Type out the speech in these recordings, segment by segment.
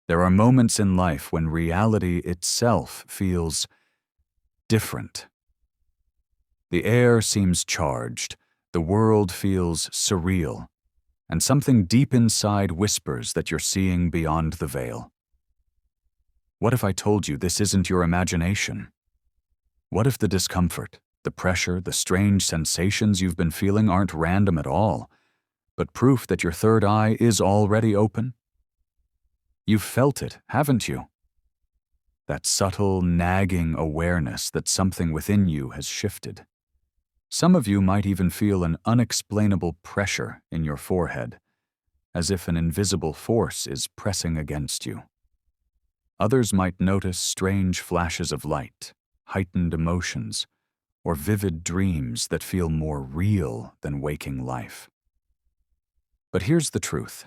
There are moments in life when reality itself feels different. The air seems charged, the world feels surreal, and something deep inside whispers that you're seeing beyond the veil. What if I told you this isn't your imagination? What if the discomfort, the pressure, the strange sensations you've been feeling aren't random at all, but proof that your third eye is already open? You've felt it, haven't you? That subtle, nagging awareness that something within you has shifted. Some of you might even feel an unexplainable pressure in your forehead, as if an invisible force is pressing against you. Others might notice strange flashes of light, heightened emotions, or vivid dreams that feel more real than waking life. But here's the truth.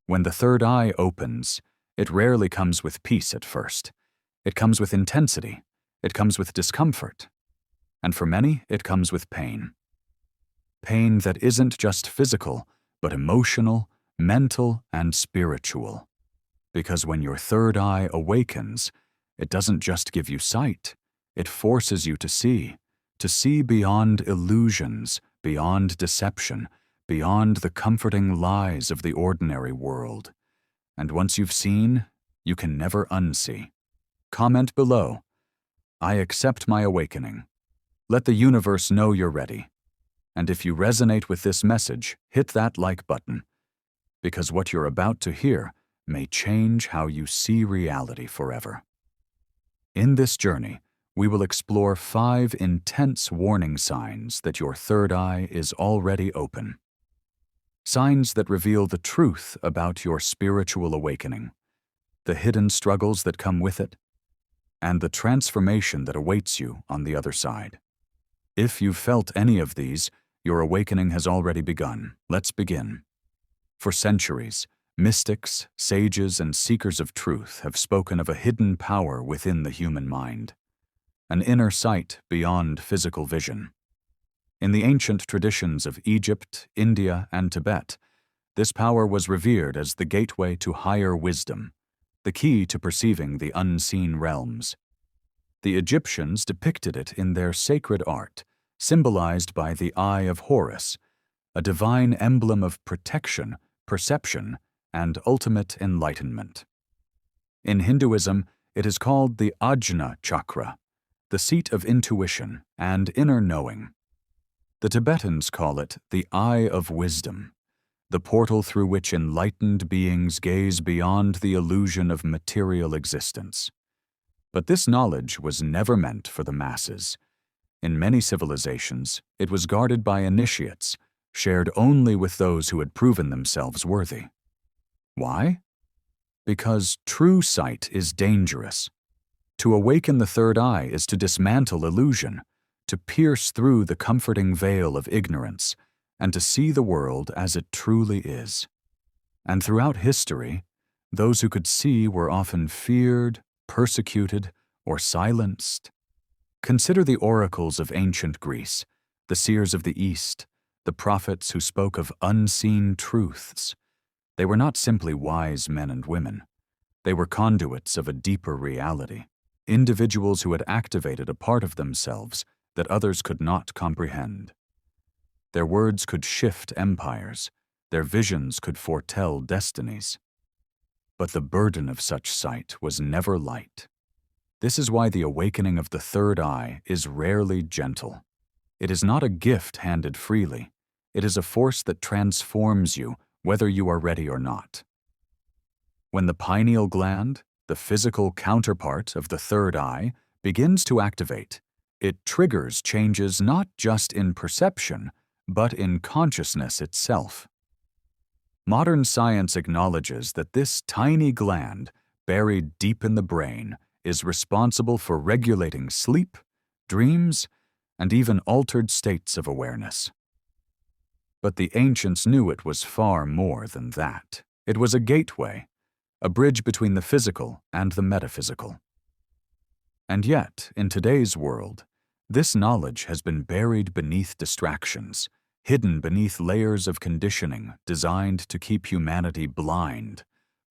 When the third eye opens, it rarely comes with peace at first. It comes with intensity. It comes with discomfort. And for many, it comes with pain. Pain that isn't just physical, but emotional, mental, and spiritual. Because when your third eye awakens, it doesn't just give you sight. It forces you to see beyond illusions, beyond deception, beyond the comforting lies of the ordinary world. And once you've seen, you can never unsee. Comment below. I accept my awakening. Let the universe know you're ready. And if you resonate with this message, hit that like button. Because what you're about to hear may change how you see reality forever. In this journey, we will explore 5 intense warning signs that your third eye is already open. Signs that reveal the truth about your spiritual awakening, the hidden struggles that come with it, and the transformation that awaits you on the other side. If you've felt any of these, your awakening has already begun. Let's begin. For centuries, mystics, sages, and seekers of truth have spoken of a hidden power within the human mind, an inner sight beyond physical vision. In the ancient traditions of Egypt, India, and Tibet, this power was revered as the gateway to higher wisdom, the key to perceiving the unseen realms. The Egyptians depicted it in their sacred art, symbolized by the Eye of Horus, a divine emblem of protection, perception, and ultimate enlightenment. In Hinduism, it is called the Ajna chakra, the seat of intuition and inner knowing. The Tibetans call it the Eye of Wisdom, the portal through which enlightened beings gaze beyond the illusion of material existence. But this knowledge was never meant for the masses. In many civilizations, it was guarded by initiates, shared only with those who had proven themselves worthy. Why? Because true sight is dangerous. To awaken the third eye is to dismantle illusion, to pierce through the comforting veil of ignorance, and to see the world as it truly is. And throughout history, those who could see were often feared, persecuted, or silenced. Consider the oracles of ancient Greece, the seers of the East, the prophets who spoke of unseen truths. They were not simply wise men and women. They were conduits of a deeper reality, individuals who had activated a part of themselves that others could not comprehend. Their words could shift empires, their visions could foretell destinies. But the burden of such sight was never light. This is why the awakening of the third eye is rarely gentle. It is not a gift handed freely. It is a force that transforms you, whether you are ready or not. When the pineal gland, the physical counterpart of the third eye, begins to activate, it triggers changes not just in perception, but in consciousness itself. Modern science acknowledges that this tiny gland, buried deep in the brain, is responsible for regulating sleep, dreams, and even altered states of awareness. But the ancients knew it was far more than that. It was a gateway, a bridge between the physical and the metaphysical. And yet, in today's world, this knowledge has been buried beneath distractions, hidden beneath layers of conditioning designed to keep humanity blind,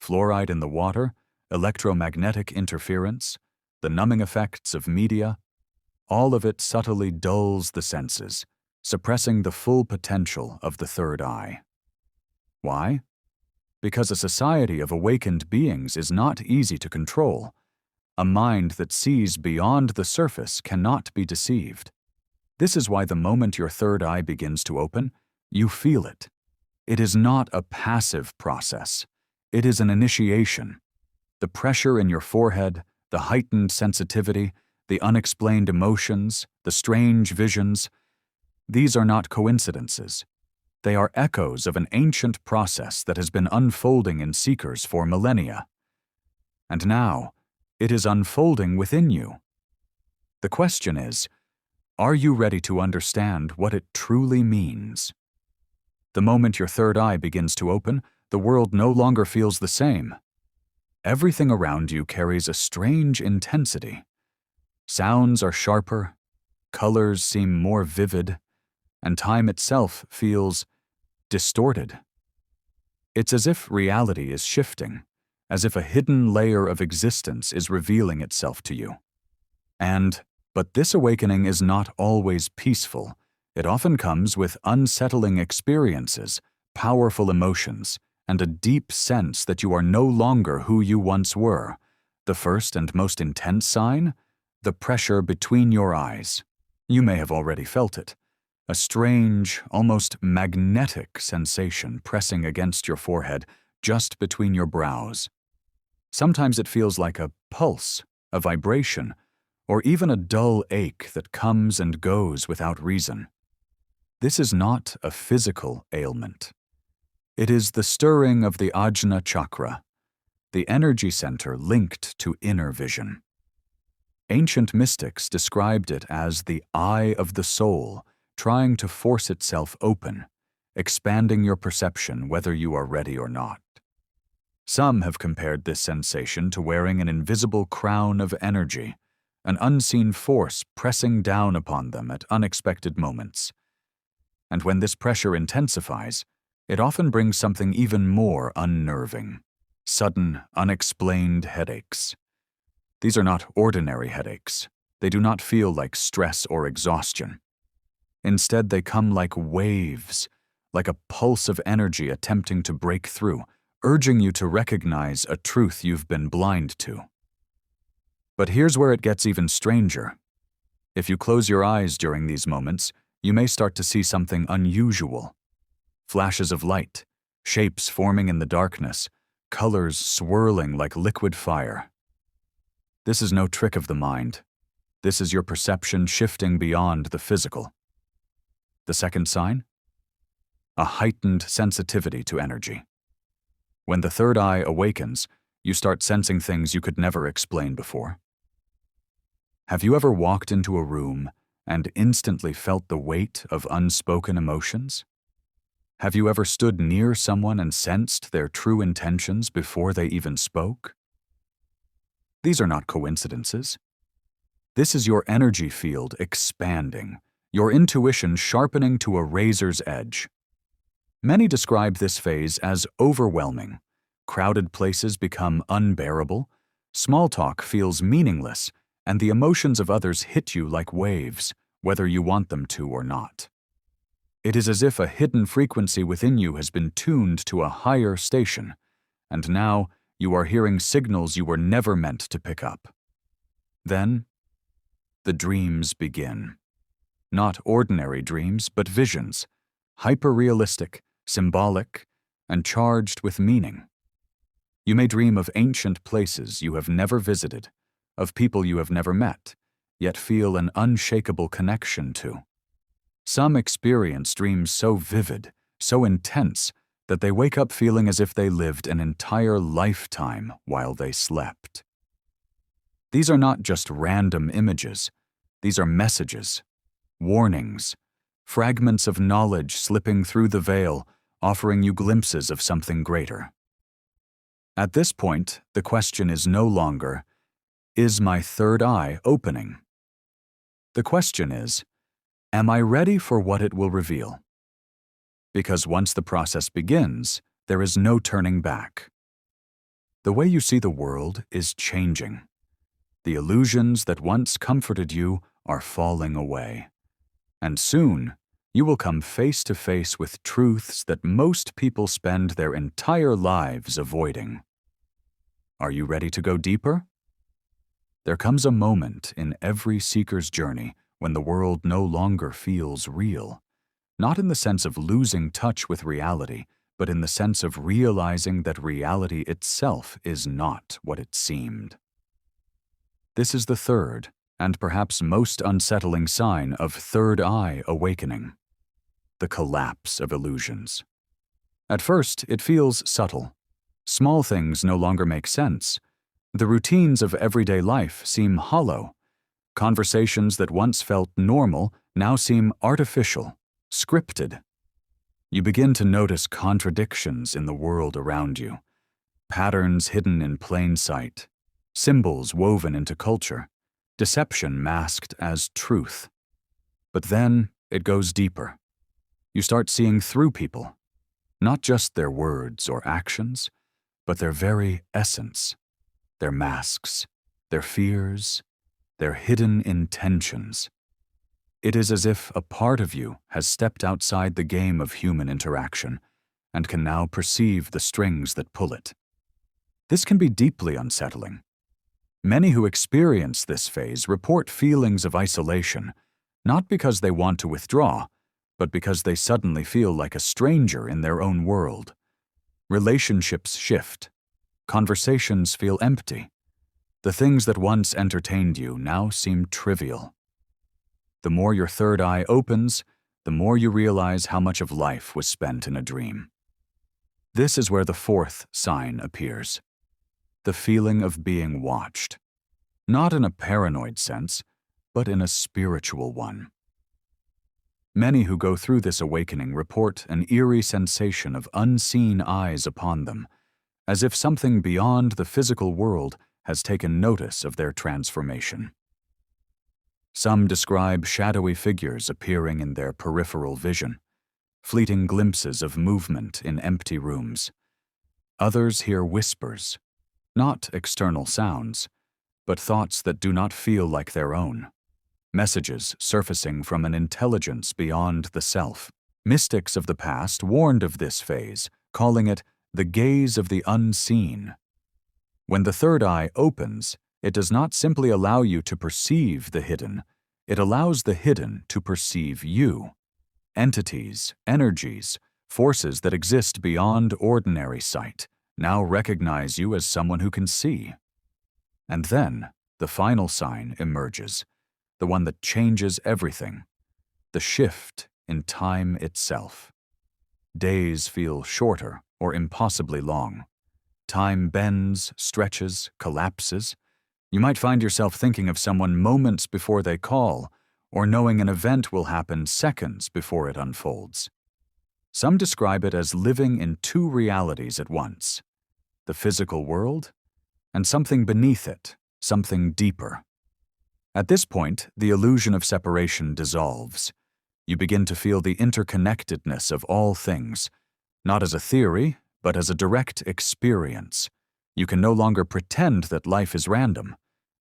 fluoride in the water, electromagnetic interference, the numbing effects of media, all of it subtly dulls the senses, suppressing the full potential of the third eye. Why? Because a society of awakened beings is not easy to control. A mind that sees beyond the surface cannot be deceived. This is why the moment your third eye begins to open, you feel it. It is not a passive process. It is an initiation. The pressure in your forehead, the heightened sensitivity, the unexplained emotions, the strange visions, these are not coincidences. They are echoes of an ancient process that has been unfolding in seekers for millennia. And now, it is unfolding within you. The question is, are you ready to understand what it truly means? The moment your third eye begins to open, the world no longer feels the same. Everything around you carries a strange intensity. Sounds are sharper, colors seem more vivid, and time itself feels distorted. It's as if reality is shifting, as if a hidden layer of existence is revealing itself to you. But this awakening is not always peaceful. It often comes with unsettling experiences, powerful emotions, and a deep sense that you are no longer who you once were. The first and most intense sign? The pressure between your eyes. You may have already felt it. A strange, almost magnetic sensation pressing against your forehead, just between your brows. Sometimes it feels like a pulse, a vibration, or even a dull ache that comes and goes without reason. This is not a physical ailment. It is the stirring of the Ajna chakra, the energy center linked to inner vision. Ancient mystics described it as the eye of the soul, trying to force itself open, expanding your perception whether you are ready or not. Some have compared this sensation to wearing an invisible crown of energy, an unseen force pressing down upon them at unexpected moments. And when this pressure intensifies, it often brings something even more unnerving: sudden, unexplained headaches. These are not ordinary headaches. They do not feel like stress or exhaustion. Instead, they come like waves, like a pulse of energy attempting to break through, urging you to recognize a truth you've been blind to. But here's where it gets even stranger. If you close your eyes during these moments, you may start to see something unusual. Flashes of light, shapes forming in the darkness, colors swirling like liquid fire. This is no trick of the mind. This is your perception shifting beyond the physical. The second sign? A heightened sensitivity to energy. When the third eye awakens, you start sensing things you could never explain before. Have you ever walked into a room and instantly felt the weight of unspoken emotions? Have you ever stood near someone and sensed their true intentions before they even spoke? These are not coincidences. This is your energy field expanding, your intuition sharpening to a razor's edge. Many describe this phase as overwhelming. Crowded places become unbearable, small talk feels meaningless, and the emotions of others hit you like waves, whether you want them to or not. It is as if a hidden frequency within you has been tuned to a higher station, and now you are hearing signals you were never meant to pick up. Then, the dreams begin. Not ordinary dreams, but visions, hyper-realistic, symbolic, and charged with meaning. You may dream of ancient places you have never visited, of people you have never met, yet feel an unshakable connection to. Some experience dreams so vivid, so intense, that they wake up feeling as if they lived an entire lifetime while they slept. These are not just random images. These are messages, warnings, fragments of knowledge slipping through the veil, offering you glimpses of something greater. At this point, the question is no longer, is my third eye opening? The question is, am I ready for what it will reveal? Because once the process begins, there is no turning back. The way you see the world is changing. The illusions that once comforted you are falling away. And soon, you will come face to face with truths that most people spend their entire lives avoiding. Are you ready to go deeper? There comes a moment in every seeker's journey when the world no longer feels real, not in the sense of losing touch with reality, but in the sense of realizing that reality itself is not what it seemed. This is the third, and perhaps most unsettling sign of third eye awakening: the collapse of illusions. At first, it feels subtle. Small things no longer make sense. The routines of everyday life seem hollow. Conversations that once felt normal now seem artificial, scripted. You begin to notice contradictions in the world around you, patterns hidden in plain sight, symbols woven into culture, deception masked as truth. But then it goes deeper. You start seeing through people, not just their words or actions, but their very essence, their masks, their fears, their hidden intentions. It is as if a part of you has stepped outside the game of human interaction and can now perceive the strings that pull it. This can be deeply unsettling. Many who experience this phase report feelings of isolation, not because they want to withdraw, but because they suddenly feel like a stranger in their own world. Relationships shift. Conversations feel empty. The things that once entertained you now seem trivial. The more your third eye opens, the more you realize how much of life was spent in a dream. This is where the fourth sign appears: the feeling of being watched. Not in a paranoid sense, but in a spiritual one. Many who go through this awakening report an eerie sensation of unseen eyes upon them, as if something beyond the physical world has taken notice of their transformation. Some describe shadowy figures appearing in their peripheral vision, fleeting glimpses of movement in empty rooms. Others hear whispers, not external sounds, but thoughts that do not feel like their own, messages surfacing from an intelligence beyond the self. Mystics of the past warned of this phase, calling it the gaze of the unseen. When the third eye opens, it does not simply allow you to perceive the hidden, it allows the hidden to perceive you. Entities, energies, forces that exist beyond ordinary sight now recognize you as someone who can see. And then, the final sign emerges, the one that changes everything: the shift in time itself. Days feel shorter or impossibly long. Time bends, stretches, collapses. You might find yourself thinking of someone moments before they call, or knowing an event will happen seconds before it unfolds. Some describe it as living in two realities at once: the physical world and something beneath it, something deeper. At this point, the illusion of separation dissolves. You begin to feel the interconnectedness of all things, not as a theory, but as a direct experience. You can no longer pretend that life is random.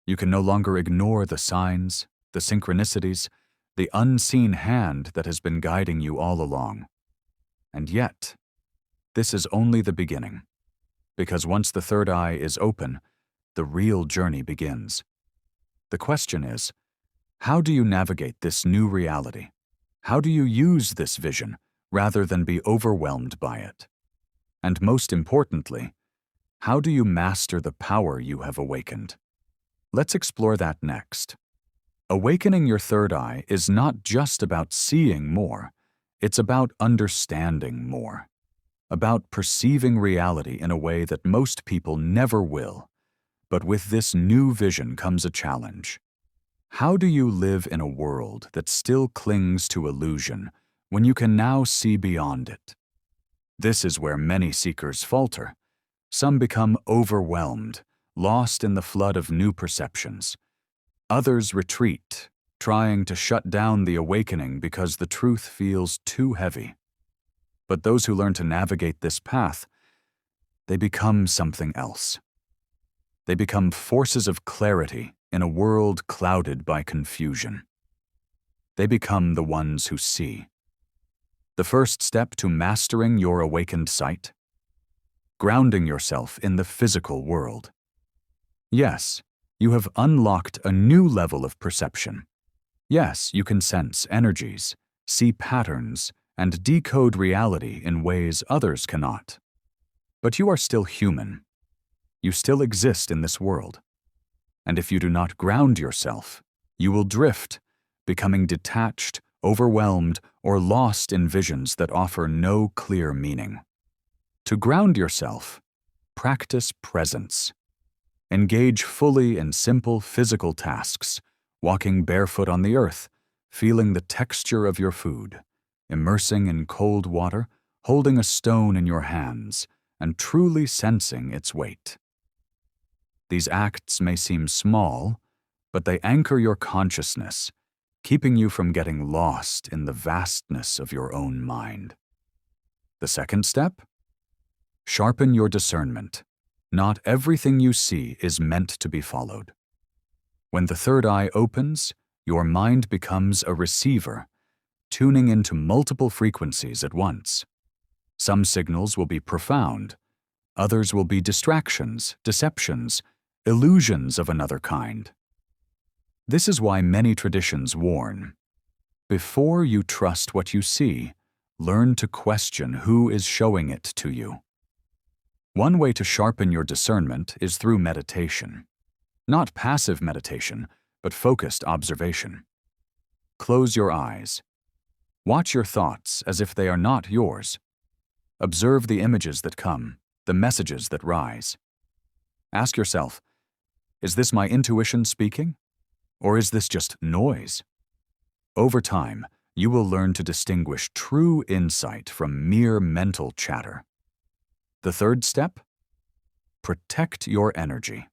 You can no longer ignore the signs, the synchronicities, the unseen hand that has been guiding you all along. And yet, this is only the beginning, because once the third eye is open, the real journey begins. The question is, how do you navigate this new reality? How do you use this vision rather than be overwhelmed by it? And most importantly, how do you master the power you have awakened? Let's explore that next. Awakening your third eye is not just about seeing more, it's about understanding more, about perceiving reality in a way that most people never will. But with this new vision comes a challenge. How do you live in a world that still clings to illusion when you can now see beyond it? This is where many seekers falter. Some become overwhelmed, lost in the flood of new perceptions. Others retreat, trying to shut down the awakening because the truth feels too heavy. But those who learn to navigate this path, they become something else. They become forces of clarity in a world clouded by confusion. They become the ones who see. The first step to mastering your awakened sight? Grounding yourself in the physical world. Yes, you have unlocked a new level of perception. Yes, you can sense energies, see patterns, and decode reality in ways others cannot. But you are still human. You still exist in this world. And if you do not ground yourself, you will drift, becoming detached, overwhelmed, or lost in visions that offer no clear meaning. To ground yourself, practice presence. Engage fully in simple physical tasks, walking barefoot on the earth, feeling the texture of your food, immersing in cold water, holding a stone in your hands, and truly sensing its weight. These acts may seem small, but they anchor your consciousness, keeping you from getting lost in the vastness of your own mind. The second step? Sharpen your discernment. Not everything you see is meant to be followed. When the third eye opens, your mind becomes a receiver, tuning into multiple frequencies at once. Some signals will be profound, others will be distractions, deceptions, illusions of another kind. This is why many traditions warn, before you trust what you see, learn to question who is showing it to you. One way to sharpen your discernment is through meditation. Not passive meditation, but focused observation. Close your eyes. Watch your thoughts as if they are not yours. Observe the images that come, the messages that rise. Ask yourself, is this my intuition speaking? Or is this just noise? Over time, you will learn to distinguish true insight from mere mental chatter. The third step? Protect your energy.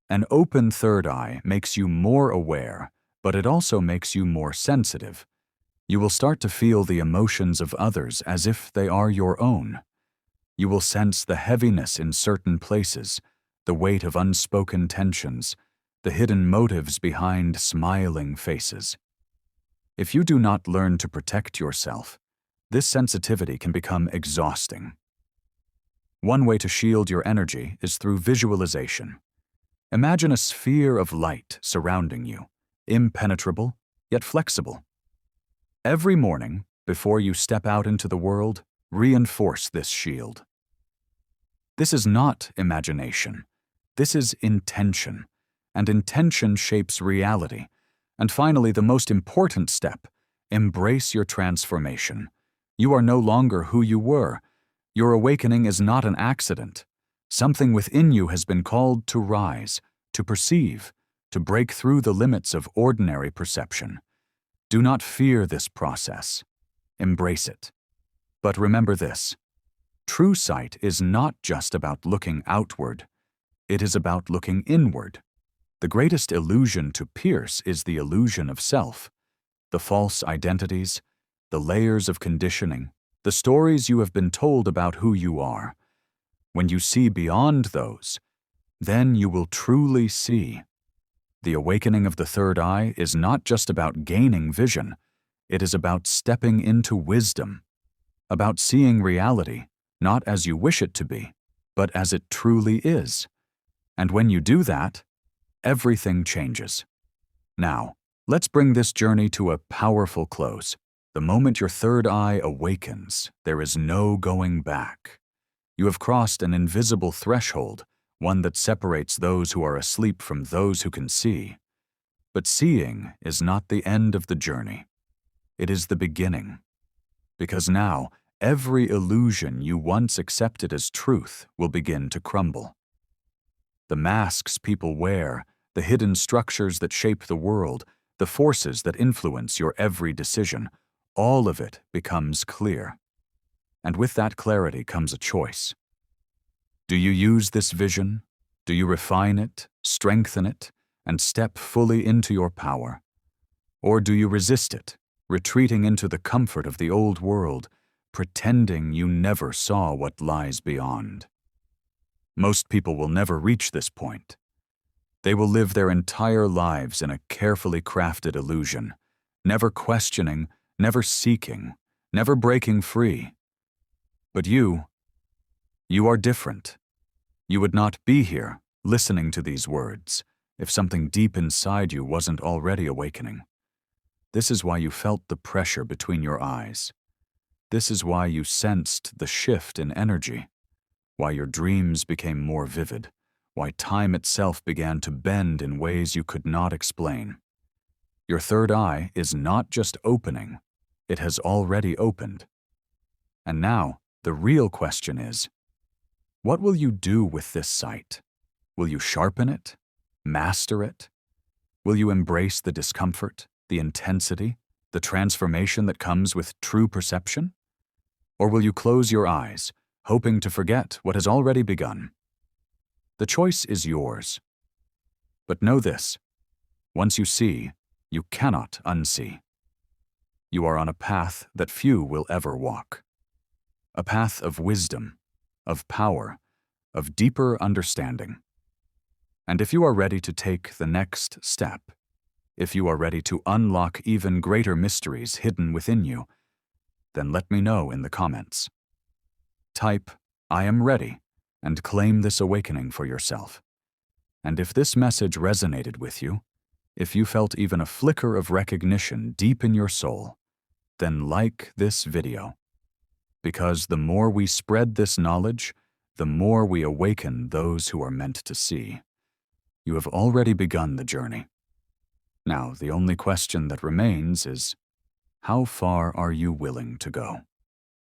An open third eye makes you more aware, but it also makes you more sensitive. You will start to feel the emotions of others as if they are your own. You will sense the heaviness in certain places, the weight of unspoken tensions, the hidden motives behind smiling faces. If you do not learn to protect yourself, this sensitivity can become exhausting. One way to shield your energy is through visualization. Imagine a sphere of light surrounding you, impenetrable, yet flexible. Every morning, before you step out into the world, reinforce this shield. This is not imagination. This is intention, and intention shapes reality. And finally, the most important step, embrace your transformation. You are no longer who you were. Your awakening is not an accident. Something within you has been called to rise, to perceive, to break through the limits of ordinary perception. Do not fear this process. Embrace it. But remember this: true sight is not just about looking outward. It is about looking inward. The greatest illusion to pierce is the illusion of self, the false identities, the layers of conditioning, the stories you have been told about who you are. When you see beyond those, then you will truly see. The awakening of the third eye is not just about gaining vision. It is about stepping into wisdom, about seeing reality, not as you wish it to be, but as it truly is. And when you do that, everything changes. Now, let's bring this journey to a powerful close. The moment your third eye awakens, there is no going back. You have crossed an invisible threshold, one that separates those who are asleep from those who can see. But seeing is not the end of the journey. It is the beginning. Because now, every illusion you once accepted as truth will begin to crumble. The masks people wear, the hidden structures that shape the world, the forces that influence your every decision, all of it becomes clear. And with that clarity comes a choice. Do you use this vision? Do you refine it, strengthen it, and step fully into your power? Or do you resist it, retreating into the comfort of the old world, pretending you never saw what lies beyond? Most people will never reach this point. They will live their entire lives in a carefully crafted illusion, never questioning, never seeking, never breaking free. But you are different. You would not be here, listening to these words, if something deep inside you wasn't already awakening. This is why you felt the pressure between your eyes. This is why you sensed the shift in energy, why your dreams became more vivid, why time itself began to bend in ways you could not explain. Your third eye is not just opening, it has already opened. And now, the real question is, what will you do with this sight? Will you sharpen it? Master it? Will you embrace the discomfort, the intensity, the transformation that comes with true perception? Or will you close your eyes, hoping to forget what has already begun? The choice is yours. But know this, once you see, you cannot unsee. You are on a path that few will ever walk. A path of wisdom, of power, of deeper understanding. And if you are ready to take the next step, if you are ready to unlock even greater mysteries hidden within you, then let me know in the comments. Type, "I am ready," and claim this awakening for yourself. And if this message resonated with you, if you felt even a flicker of recognition deep in your soul, then like this video. Because the more we spread this knowledge, the more we awaken those who are meant to see. You have already begun the journey. Now, the only question that remains is, how far are you willing to go?